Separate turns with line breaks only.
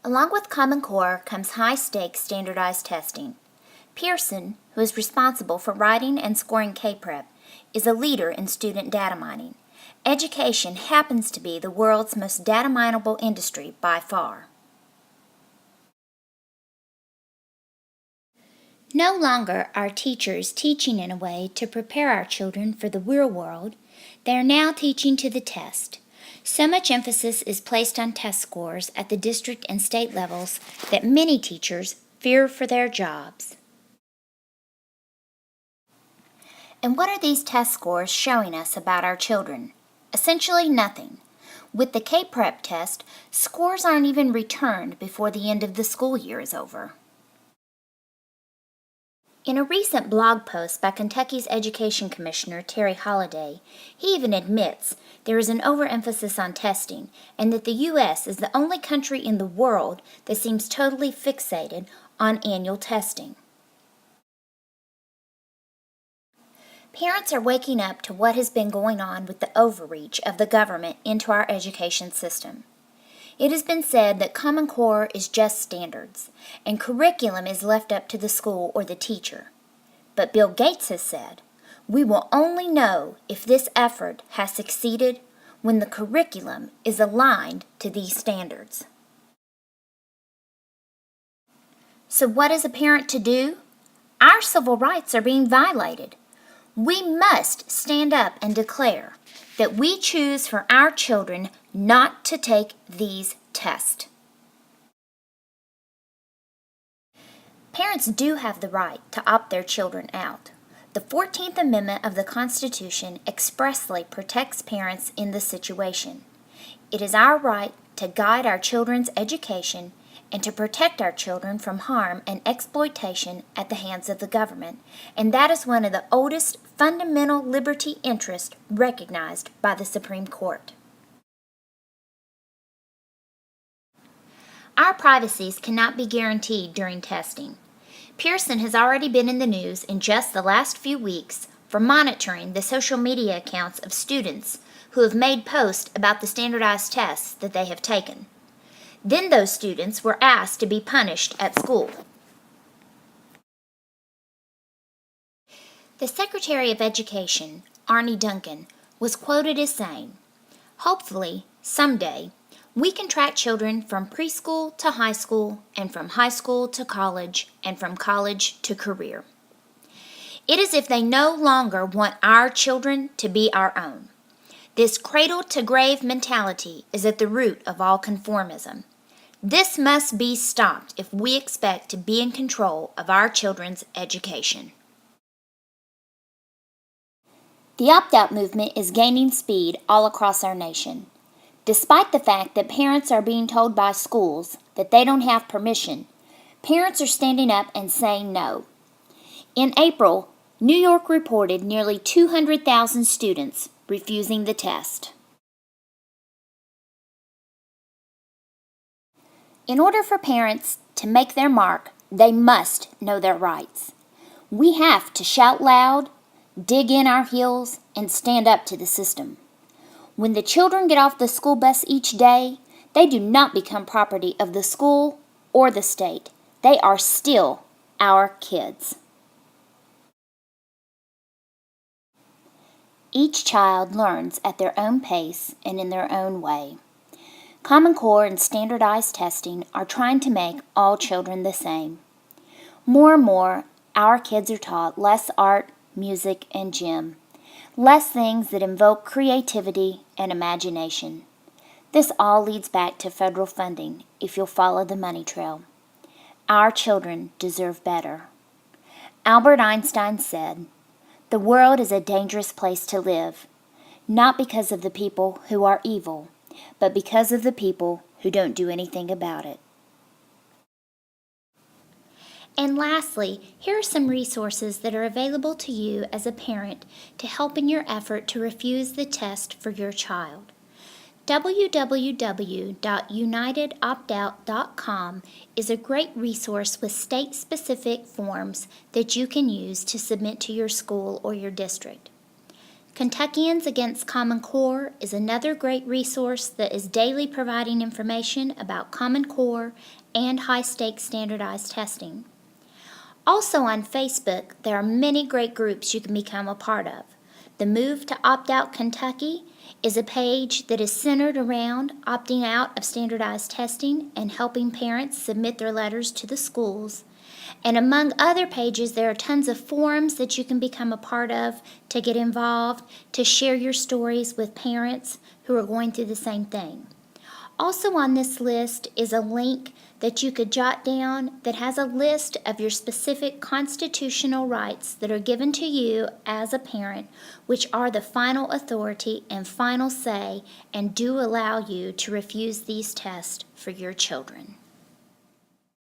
Along with Common Core comes high-stakes standardized testing. Pearson, who is responsible for writing and scoring K-Prep, is a leader in student data mining. Education happens to be the world's most data mineable industry by far. No longer are teachers teaching in a way to prepare our children for the real world. They are now teaching to the test. So much emphasis is placed on test scores at the district and state levels that many teachers fear for their jobs. And what are these test scores showing us about our children? Essentially nothing. With the K-Prep test, scores aren't even returned before the end of the school year is over. In a recent blog post by Kentucky's Education Commissioner Terry Holliday, he even admits there is an overemphasis on testing and that the U.S. is the only country in the world that seems totally fixated on annual testing. Parents are waking up to what has been going on with the overreach of the government into our education system. It has been said that Common Core is just standards, and curriculum is left up to the school or the teacher. But Bill Gates has said, we will only know if this effort has succeeded when the curriculum is aligned to these standards. So what is a parent to do? Our civil rights are being violated. We must stand up and declare that we choose for our children not to take these tests. Parents do have the right to opt their children out. The 14th Amendment of the Constitution expressly protects parents in this situation. It is our right to guide our children's education and to protect our children from harm and exploitation at the hands of the government, and that is one of the oldest fundamental liberty interests recognized by the Supreme Court. Our privacies cannot be guaranteed during testing. Pearson has already been in the news in just the last few weeks for monitoring the social media accounts of students who have made posts about the standardized tests that they have taken. Then those students were asked to be punished at school. The Secretary of Education, Arne Duncan, was quoted as saying, "Hopefully, someday, we can track children from preschool to high school and from high school to college and from college to career." It is if they no longer want our children to be our own. This cradle-to-grave mentality is at the root of all conformism. This must be stopped if we expect to be in control of our children's education. The opt-out movement is gaining speed all across our nation. Despite the fact that parents are being told by schools that they don't have permission, parents are standing up and saying no. In April, New York reported nearly 200,000 students refusing the test. In order for parents to make their mark, they must know their rights. We have to shout loud, dig in our heels, and stand up to the system. When the children get off the school bus each day, they do not become property of the school or the state. They are still our kids. Each child learns at their own pace and in their own way. Common Core and standardized testing are trying to make all children the same. More and more, our kids are taught less art, music, and gym, less things that invoke creativity and imagination. This all leads back to federal funding if you'll follow the money trail. Our children deserve better. Albert Einstein said, "The world is a dangerous place to live, not because of the people who are evil, but because of the people who don't do anything about it." And lastly, here are some resources that are available to you as a parent to help in your effort to refuse the test for your child. www.unitedoptout.com is a great resource with state-specific forms that you can use to submit to your school or your district. Kentuckians Against Common Core is another great resource that is daily providing information about Common Core and high-stakes standardized testing. Also on Facebook, there are many great groups you can become a part of. The Move to Opt Out Kentucky is a page that is centered around opting out of standardized testing and helping parents submit their letters to the schools. And among other pages, there are tons of forums that you can become a part of to get involved, to share your stories with parents who are going through the same thing. Also on this list is a link that you could jot down that has a list of your specific constitutional rights that are given to you as a parent, which are the final authority and final say and do allow you to refuse these tests for your children.